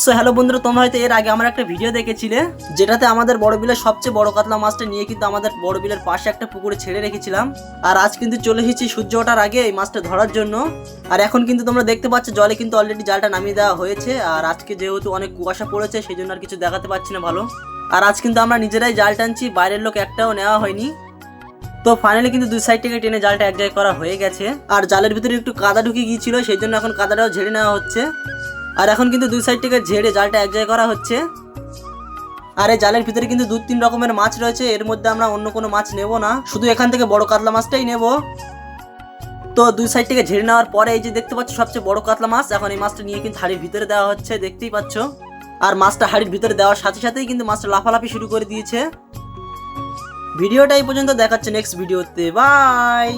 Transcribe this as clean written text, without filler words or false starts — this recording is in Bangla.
সো হ্যালো বন্ধুরা, তোমরা হয়তো এর আগে আমার একটা ভিডিও দেখেছিলে যেটাতে আমাদের বড় বিলের সবচেয়ে বড় কাতলা মাছটা নিয়ে কিন্তু আমাদের বড় বিলের পাশে একটা পুকুরে ছেড়ে রেখেছিলাম। আর আজ কিন্তু চলে এসেছি সূর্য ওঠার আগে এই মাছটা ধরার জন্য। আর এখন কিন্তু তোমরা দেখতে পাচ্ছ জলে কিন্তু অলরেডি জালটা নামিয়ে দেওয়া হয়েছে। আর আজকে যেহেতু অনেক কুয়াশা পড়েছে সেই জন্য আর কিছু দেখাতে পাচ্ছি না ভালো। আর আজ কিন্তু আমরা নিজেরাই জাল টানছি, বাইরের লোক একটাও নেওয়া হয়নি। তো ফাইনালি কিন্তু দুই সাইড থেকে টেনে জালটা এক জায়গায় করা হয়ে গেছে। আর জালের ভিতরে একটু কাদা ঢুকে গিয়েছিল, সেই জন্য এখন কাদাটাও ঝেড়ে নেওয়া হচ্ছে। আর এখন কিন্তু দুই সাইড থেকে ঝেড়ে জালটা এক জায়গায় করা হচ্ছে। আর এই জালের ভিতরে কিন্তু 2-3 রকমের মাছ রয়েছে, এর মধ্যে আমরা অন্য কোনো মাছ নেব না, শুধু এখান থেকে বড় কাতলা মাছটাই নেব। তো দুই সাইড থেকে ঝেড়ে নেওয়ার পরে এই যে দেখতে পাচ্ছ সবচেয়ে বড় কাতলা মাছ, এখন এই মাছটা নিয়ে কিন্তু হাড়ির ভিতরে দেওয়া হচ্ছে, দেখতেই পাচ্ছ। আর মাছটা হাড়ির ভিতরে দেওয়ার সাথে সাথেই কিন্তু মাছটা লাফালাফি শুরু করে দিয়েছে। ভিডিওটা এই পর্যন্ত, দেখাচ্ছে নেক্সট ভিডিওতে, বাই।